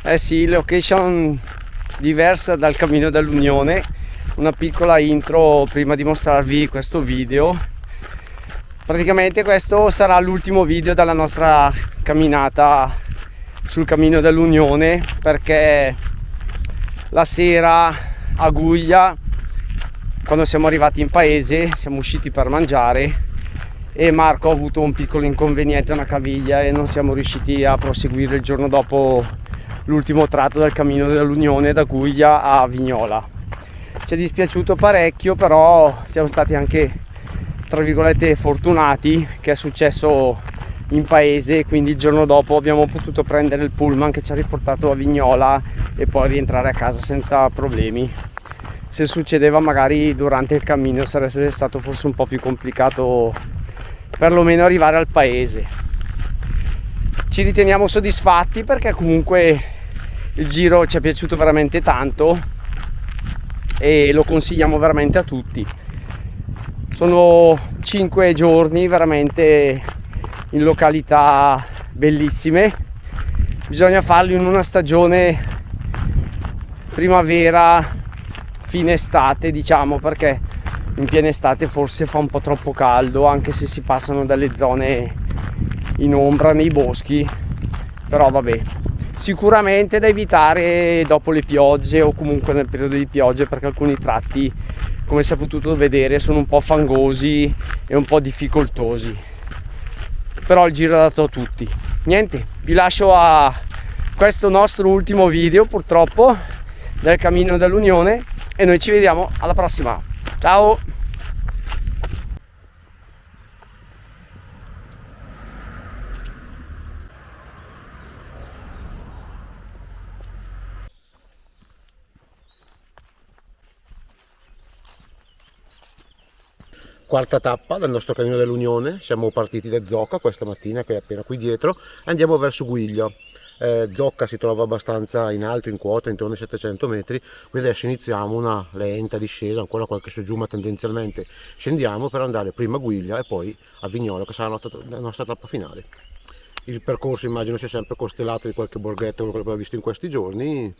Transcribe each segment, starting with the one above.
Eh sì, location diversa dal Cammino dell'Unione. Una piccola intro prima di mostrarvi questo video. Praticamente questo sarà l'ultimo video della nostra camminata sul Cammino dell'Unione, perché la sera a Guglia, quando siamo arrivati in paese, siamo usciti per mangiare e Marco ha avuto un piccolo inconveniente, una caviglia, e non siamo riusciti a proseguire il giorno dopo l'ultimo tratto del Cammino dell'Unione da Guglia a Vignola. Ci è dispiaciuto parecchio, però siamo stati anche, tra virgolette, fortunati che è successo in paese, quindi il giorno dopo abbiamo potuto prendere il pullman che ci ha riportato a Vignola e poi rientrare a casa senza problemi. Se succedeva magari durante il cammino sarebbe stato forse un po' più complicato perlomeno arrivare al paese. Ci riteniamo soddisfatti perché comunque il giro ci è piaciuto veramente tanto e lo consigliamo veramente a tutti. Sono 5 giorni veramente in località bellissime. Bisogna farli in una stagione primavera, fine estate, diciamo, perché in piena estate forse fa un po' troppo caldo, anche se si passano dalle zone in ombra nei boschi. Però vabbè, sicuramente da evitare dopo le piogge o comunque nel periodo di piogge, perché alcuni tratti, come si è potuto vedere, sono un po' fangosi e un po' difficoltosi. Però il giro è dato a tutti. Niente, vi lascio a questo nostro ultimo video purtroppo del Cammino dell'Unione e noi ci vediamo alla prossima. Ciao! Quarta tappa del nostro Cammino dell'Unione. Siamo partiti da Zocca questa mattina, che è appena qui dietro, e andiamo verso Guiglia. Zocca si trova abbastanza in alto, in quota, intorno ai 700 metri, quindi adesso iniziamo una lenta discesa, ancora qualche su giù, ma tendenzialmente scendiamo per andare prima a Guiglia e poi a Vignola, che sarà la nostra tappa finale. Il percorso immagino sia sempre costellato di qualche borghetto, come quello che abbiamo visto in questi giorni.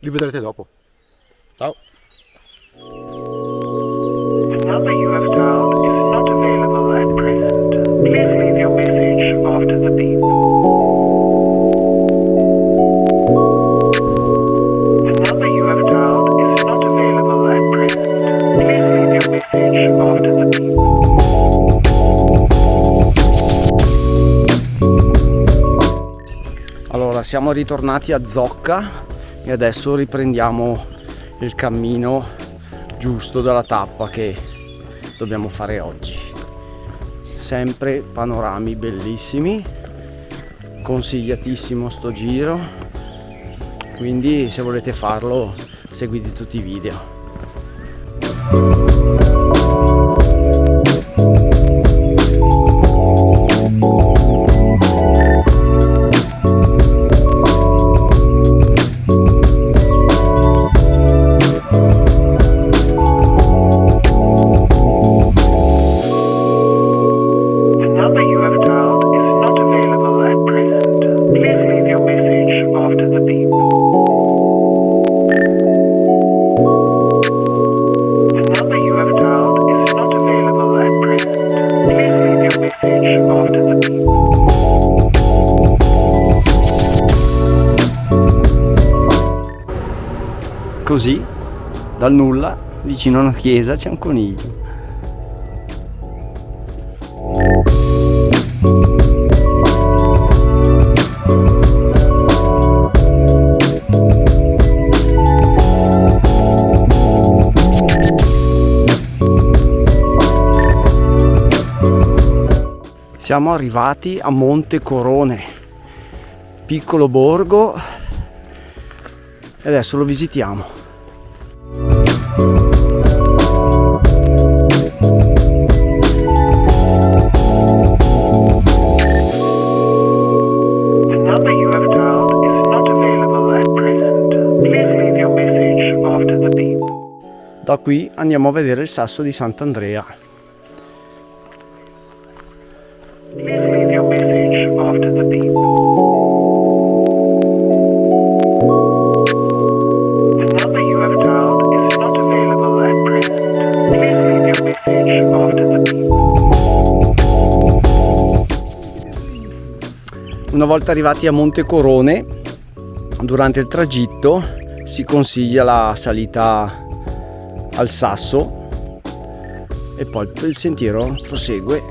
Li vedrete dopo. Ciao! The number you have dialed is not available at present. Please leave your message after the beep. The number you have dialed is not available at present. Please leave your message after the beep. Allora, siamo ritornati a Zocca e adesso riprendiamo il cammino giusto della tappa che dobbiamo fare oggi. Sempre panorami bellissimi, consigliatissimo sto giro, quindi se volete farlo seguite tutti i video. Così, dal nulla, vicino a una chiesa c'è un coniglio. Siamo arrivati a Monte Corone, piccolo borgo, e adesso lo visitiamo. Da qui andiamo a vedere il sasso di Sant'Andrea. Please leave your message after the beep. Una volta arrivati a Monte Corone, durante il tragitto si consiglia la salita al Sasso e poi il sentiero prosegue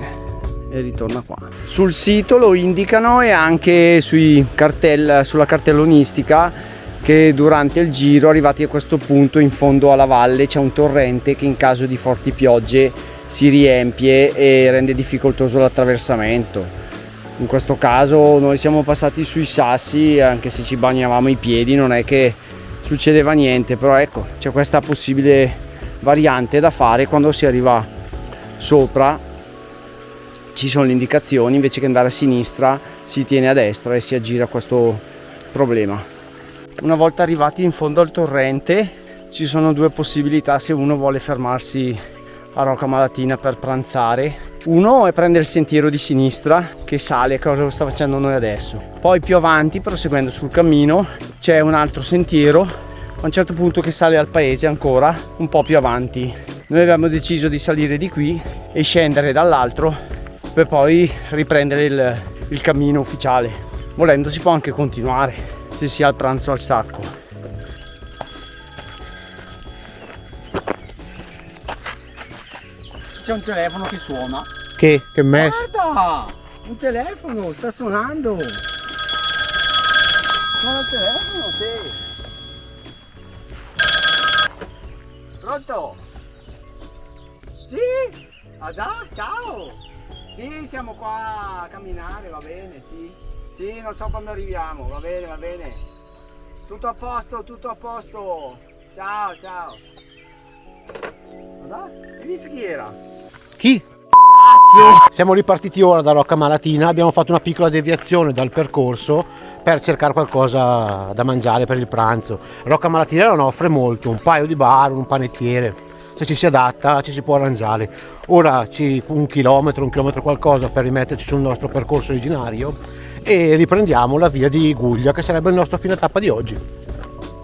e ritorna qua. Sul sito lo indicano e anche sulla cartellonistica che durante il giro, arrivati a questo punto in fondo alla valle, c'è un torrente che in caso di forti piogge si riempie e rende difficoltoso l'attraversamento. In questo caso noi siamo passati sui sassi, anche se ci bagnavamo i piedi non è che succedeva niente, però ecco, c'è questa possibile variante da fare. Quando si arriva sopra ci sono le indicazioni, invece che andare a sinistra si tiene a destra e si aggira questo problema. Una volta arrivati in fondo al torrente ci sono due possibilità se uno vuole fermarsi a Rocca Malatina per pranzare. Uno è prendere il sentiero di sinistra che sale, cosa lo sta facendo noi adesso. Poi più avanti, proseguendo sul cammino, c'è un altro sentiero a un certo punto che sale al paese ancora un po' più avanti. Noi abbiamo deciso di salire di qui e scendere dall'altro per poi riprendere il cammino ufficiale. Volendo si può anche continuare se si ha il pranzo al sacco. C'è un telefono che suona. Che me? Guarda! Un telefono, sta suonando! Suona il telefono, sì! Pronto? Sì? Adà, ciao! Sì, siamo qua a camminare, va bene, sì. Sì, non so quando arriviamo, va bene, va bene. Tutto a posto, tutto a posto. Ciao, ciao. Adà, hai visto chi era? Chi? Cazzo! Siamo ripartiti ora da Rocca Malatina, abbiamo fatto una piccola deviazione dal percorso per cercare qualcosa da mangiare per il pranzo. Rocca Malatina non offre molto, un paio di bar, un panettiere, se ci si adatta ci si può arrangiare. Ora un chilometro qualcosa per rimetterci sul nostro percorso originario e riprendiamo la via di Guglia, che sarebbe il nostro fine tappa di oggi.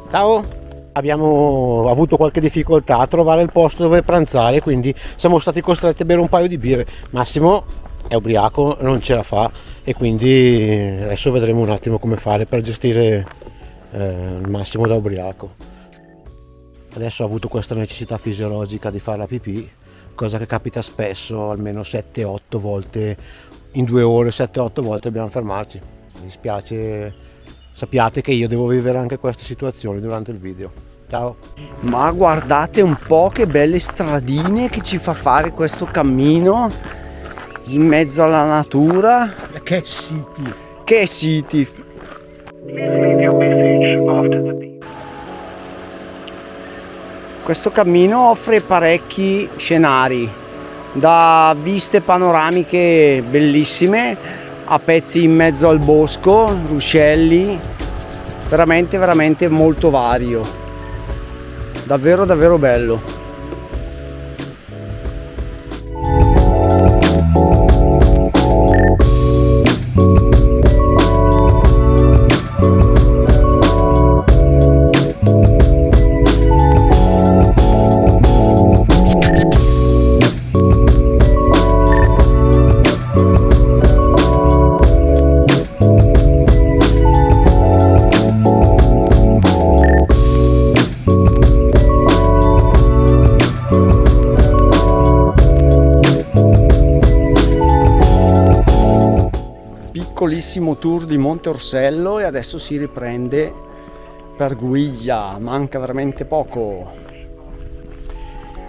Ciao! Abbiamo avuto qualche difficoltà a trovare il posto dove pranzare, quindi siamo stati costretti a bere un paio di birre. Massimo è ubriaco, non ce la fa e quindi adesso vedremo un attimo come fare per gestire il Massimo da ubriaco. Adesso ha avuto questa necessità fisiologica di fare la pipì, cosa che capita spesso, almeno 7-8 volte in 2 ore, 7-8 volte dobbiamo fermarci. Mi dispiace, sappiate che io devo vivere anche queste situazioni durante il video. Ciao! Ma guardate un po' che belle stradine che ci fa fare questo cammino in mezzo alla natura. Che siti! Che siti! Please leave your message after the beep. Questo cammino offre parecchi scenari, da viste panoramiche bellissime a pezzi in mezzo al bosco, ruscelli, veramente molto vario, davvero bello. Piccolissimo tour di Monte Orsello e adesso si riprende per Guiglia, manca veramente poco.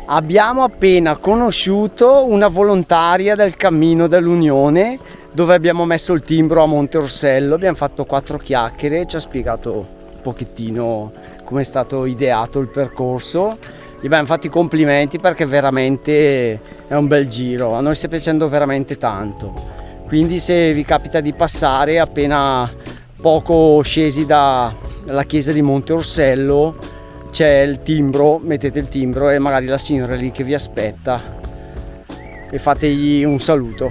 Abbiamo appena conosciuto una volontaria del Cammino dell'Unione dove abbiamo messo il timbro a Monte Orsello, abbiamo fatto 4 chiacchiere, ci ha spiegato un pochettino come è stato ideato il percorso. Gli abbiamo fatto i complimenti perché veramente è un bel giro, a noi sta piacendo veramente tanto. Quindi se vi capita di passare appena poco scesi dalla chiesa di Monte Orsello c'è il timbro, mettete il timbro e magari la signora è lì che vi aspetta e fategli un saluto.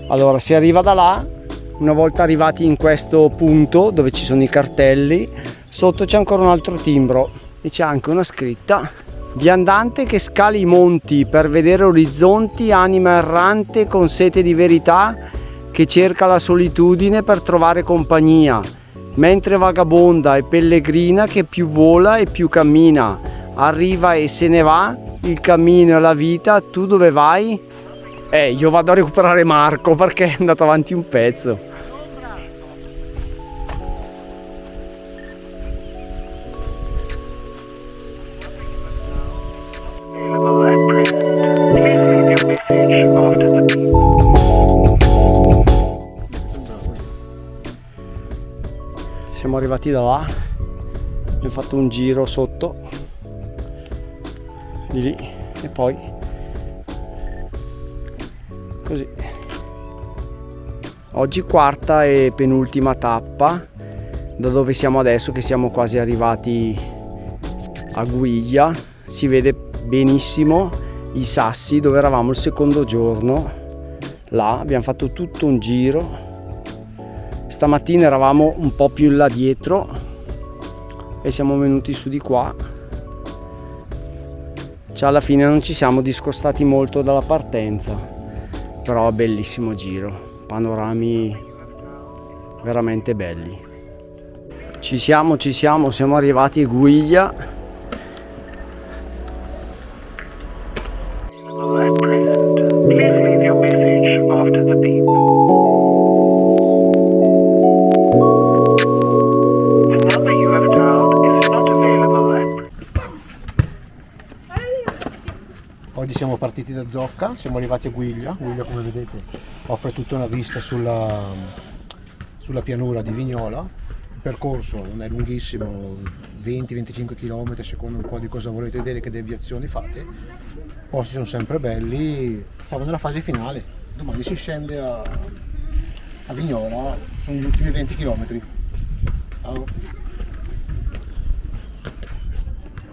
Allora si arriva da là, una volta arrivati in questo punto dove ci sono i cartelli, sotto c'è ancora un altro timbro e c'è anche una scritta Viandante che scali i monti per vedere orizzonti, anima errante con sete di verità che cerca la solitudine per trovare compagnia, mentre vagabonda e pellegrina che più vola e più cammina, arriva e se ne va, il cammino e la vita, tu dove vai? Io vado a recuperare Marco perché è andato avanti un pezzo. Available at present. Please leave your message after the beep. Siamo arrivati da là, abbiamo fatto un giro sotto di lì e poi così. Oggi quarta e penultima tappa da dove siamo adesso, che siamo quasi arrivati a Guiglia. Si vede benissimo i sassi dove eravamo il secondo giorno. Là abbiamo fatto tutto un giro. Stamattina eravamo un po' più in là dietro e siamo venuti su di qua. Cioè alla fine non ci siamo discostati molto dalla partenza, però bellissimo giro, panorami veramente belli. Ci siamo, siamo arrivati a Guiglia. Available at present. Please leave your message after the beep. The number you have dialed is not available at present. Oggi siamo partiti da Zocca, siamo arrivati a Guiglia. Guiglia, come vedete, offre tutta una vista sulla pianura di Vignola. Il percorso non è lunghissimo, 20-25 km, secondo un po' di cosa volete vedere, che deviazioni fate. I posti sono sempre belli, siamo nella fase finale. Domani si scende a Vignola, sono gli ultimi 20 km. Ciao.